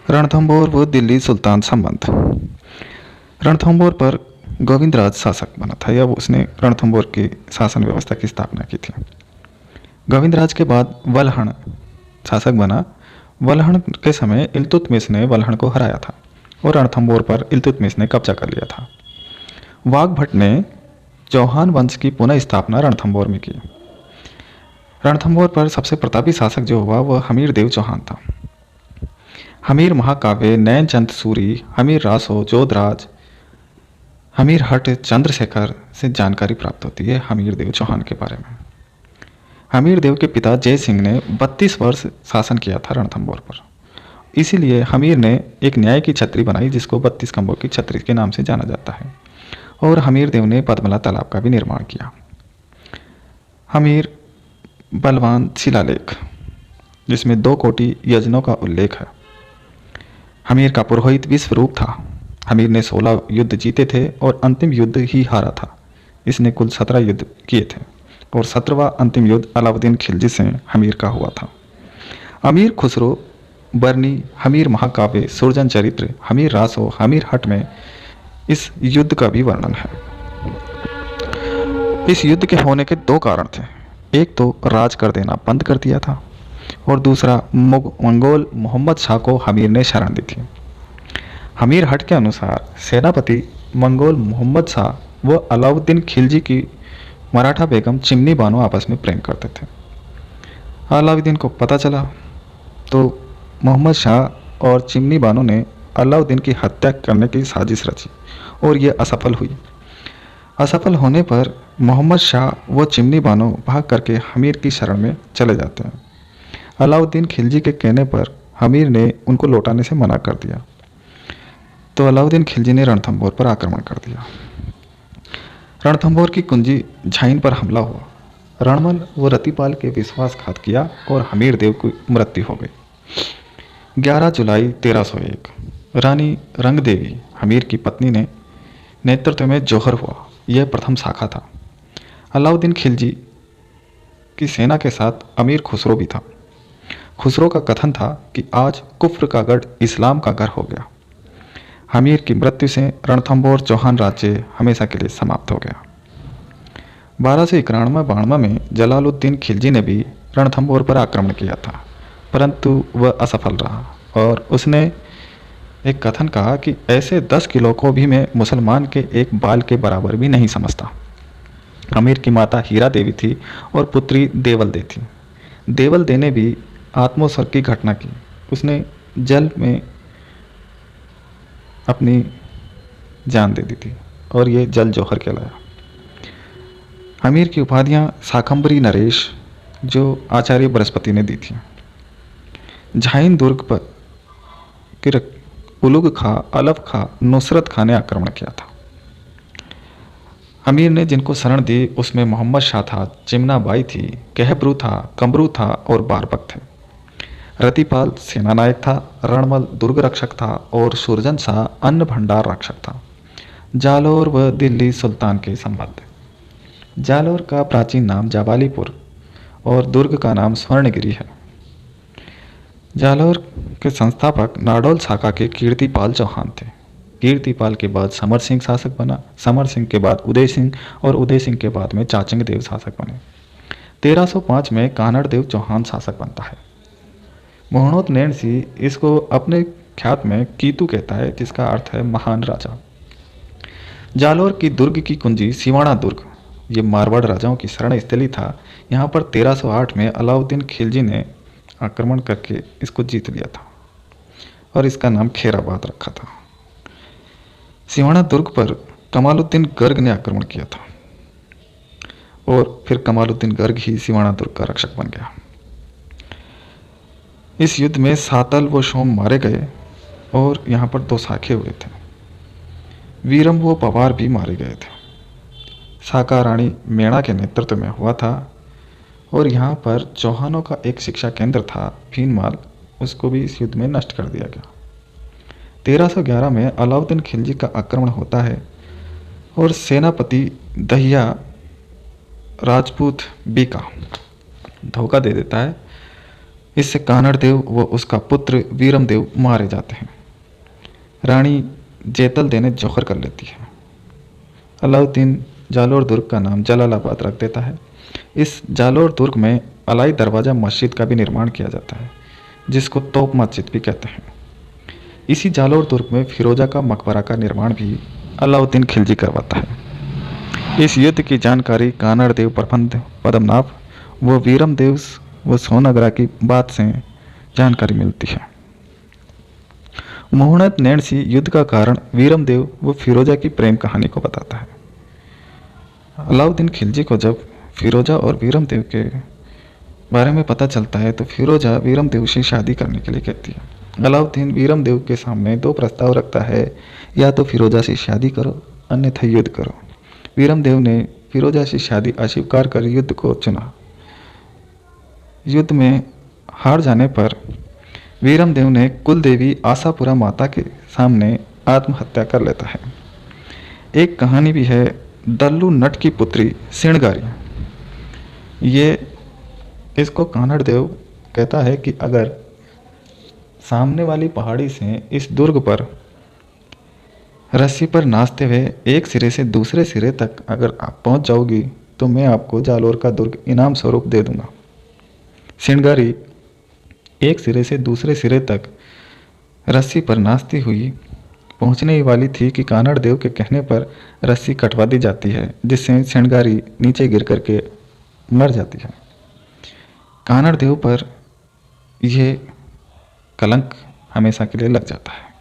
रणथंभौर व दिल्ली सुल्तान संबंध। रणथंभौर पर गोविंदराज शासक बना था या उसने रणथंभौर की शासन व्यवस्था की स्थापना की थी। गोविंदराज के बाद वल्हण शासक बना। वल्हण के समय इल्तुतमिश ने वल्हण को हराया था और रणथंभौर पर इल्तुतमिश ने कब्जा कर लिया था। वाघभट्ट ने चौहान वंश की पुनः स्थापना रणथंभौर में की। रणथंभौर पर सबसे प्रतापी शासक जो हुआ वह हमीर देव चौहान था। हमीर महाकाव्य, नैनचंद सूरी, हमीर रासो, जोधराज, हमीर हट, चंद्रशेखर से जानकारी प्राप्त होती है हमीर देव चौहान के बारे में। हमीर देव के पिता जय सिंह ने 32 वर्ष शासन किया था रणथंभौर पर। इसीलिए हमीर ने एक न्याय की छतरी बनाई जिसको 32 खंभों की छतरी के नाम से जाना जाता है। और हमीर देव ने पद्मला तालाब का भी निर्माण किया। हमीर बलवान शिलालेख जिसमें 2 कोटि यजनों का उल्लेख है। हमीर का पुरोहित विश्वरूप था। हमीर ने 16 युद्ध जीते थे और अंतिम युद्ध ही हारा था। इसने कुल 17 युद्ध किए थे और 17वां अंतिम युद्ध अलाउद्दीन खिलजी से हमीर का हुआ था। अमीर खुसरो, बरनी, हमीर महाकाव्य, सुरजन चरित्र, हमीर रासो, हमीर हट में इस युद्ध का भी वर्णन है। इस युद्ध के होने के 2 कारण थे। एक तो राज कर देना बंद कर दिया था और दूसरा मंगोल मोहम्मद शाह को हमीर ने शरण दी थी। हमीर हट के अनुसार सेनापति मंगोल मोहम्मद शाह व अलाउद्दीन खिलजी की मराठा बेगम चिमनी बानो आपस में प्रेम करते थे। अलाउद्दीन को पता चला तो मोहम्मद शाह और चिमनी बानो ने अलाउद्दीन की हत्या करने की साजिश रची और ये असफल हुई। असफल होने पर मोहम्मद शाह व चिमनी बानो भाग करके हमीर की शरण में चले जाते हैं। अलाउद्दीन खिलजी के कहने पर हमीर ने उनको लौटाने से मना कर दिया तो अलाउद्दीन खिलजी ने रणथंभौर पर आक्रमण कर दिया। रणथंभौर की कुंजी झाइन पर हमला हुआ। रणमल व रतिपाल के विश्वासघात किया और हमीर देव की मृत्यु हो गई। 11 जुलाई 1301 रानी रंगदेवी हमीर की पत्नी ने नेतृत्व में जौहर हुआ। यह प्रथम शाखा था। अलाउद्दीन खिलजी की सेना के साथ अमीर खुसरो भी था। खुसरो का कथन था कि आज कुफ्र का गढ़ इस्लाम का घर हो गया। हमीर की मृत्यु से रणथंभौर चौहान राज्य हमेशा के लिए समाप्त हो गया। 1291-92 में जलालुद्दीन खिलजी ने भी रणथंभौर पर आक्रमण किया था परंतु वह असफल रहा और उसने एक कथन कहा कि ऐसे 10 किलो को भी मैं मुसलमान के एक बाल के बराबर भी नहीं समझता। हमीर की माता हीरा देवी थी और पुत्री देवल दे थी। देवल दे ने भी आत्मोत्सर्ग की घटना की। उसने जल में अपनी जान दे दी थी और ये जल जौहर कहलाया। हमीर की उपाधियाँ शाकंभरी नरेश जो आचार्य बृहस्पति ने दी थी। झाइन दुर्ग पर उलुग खां, अलफ खां, नुसरत खां ने आक्रमण किया था। हमीर ने जिनको शरण दी उसमें मोहम्मद शाह था, चिमना बाई थी, कहबरू था, कमरू था और बारबक थे। रतिपाल सेनानायक था, रणमल दुर्ग रक्षक था और सुरजन शाह अन्न भंडार रक्षक था। जालौर व दिल्ली सुल्तान के संबंध। जालौर का प्राचीन नाम जाबालीपुर और दुर्ग का नाम स्वर्णगिरी है। जालौर के संस्थापक नाडोल शाखा के कीर्तिपाल चौहान थे। कीर्तिपाल के बाद समर सिंह शासक बना। समर सिंह के बाद उदय सिंह और उदय सिंह के बाद में चाचंग देव शासक बने। 1305 में कानड़ देव चौहान शासक बनता है। मोहनोत नैणसी इसको अपने ख्यात में कीतू कहता है जिसका अर्थ है महान राजा। जालौर की दुर्ग की कुंजी सिवाना दुर्ग ये मारवाड़ राजाओं की शरण स्थली था। यहाँ पर 1308 में अलाउद्दीन खिलजी ने आक्रमण करके इसको जीत लिया था और इसका नाम खेराबाद रखा था। सिवाना दुर्ग पर कमालुद्दीन गर्ग ने आक्रमण किया था और फिर कमालुद्दीन गर्ग ही सिवाना दुर्ग का रक्षक बन गया। इस युद्ध में सातल व सोम मारे गए और यहाँ पर 2 साखे हुए थे। वीरम व पवार भी मारे गए थे। साका रानी मेणा के नेतृत्व में हुआ था और यहाँ पर चौहानों का एक शिक्षा केंद्र था भीनमाल, उसको भी इस युद्ध में नष्ट कर दिया गया। 1311 में अलाउद्दीन खिलजी का आक्रमण होता है और सेनापति दहिया राजपूत बीका धोखा दे देता है इससे कानड़ देव व उसका पुत्र वीरम देव मारे जाते हैं। रानी जेतल देने जौहर कर लेती है। अलाउद्दीन जालोर दुर्ग का नाम जलालाबाद रख देता है। इस जालोर दुर्ग में अलाई दरवाज़ा मस्जिद का भी निर्माण किया जाता है, जिसको तोप मस्जिद भी कहते हैं। इसी जालोर दुर्ग में फिरोजा का मकबरा का निर्माण भी अलाउद्दीन खिलजी करवाता है। इस युद्ध की जानकारी कानड़ देव प्रबंध पद्मनाभ व वीरम देव व सोनगरा की बात से जानकारी मिलती है। मोहनत नैणसी युद्ध का कारण वीरम देव व फिरोजा की प्रेम कहानी को बताता है। अलाउद्दीन खिलजी को जब फिरोजा और वीरम देव के बारे में पता चलता है तो फिरोजा वीरम देव से शादी करने के लिए कहती है। अलाउद्दीन वीरम देव के सामने दो प्रस्ताव रखता है, या तो फिरोजा से शादी करो अन्यथा युद्ध करो। वीरम देव ने फिरोजा से शादी अस्वीकार कर युद्ध को चुना। युद्ध में हार जाने पर वीरम देव ने कुल देवी आशापुरा माता के सामने आत्महत्या कर लेता है। एक कहानी भी है दल्लू नट की पुत्री सिणगारी। ये इसको कानड़ देव कहता है कि अगर सामने वाली पहाड़ी से इस दुर्ग पर रस्सी पर नाचते हुए एक सिरे से दूसरे सिरे तक अगर आप पहुंच जाओगी तो मैं आपको जालोर का दुर्ग इनाम स्वरूप दे दूंगा। सिणगारी एक सिरे से दूसरे सिरे तक रस्सी पर नाचती हुई पहुंचने ही वाली थी कि कानड़ देव के कहने पर रस्सी कटवा दी जाती है, जिससे सिणगारी नीचे गिर करके मर जाती है। कानड़ देव पर यह कलंक हमेशा के लिए लग जाता है।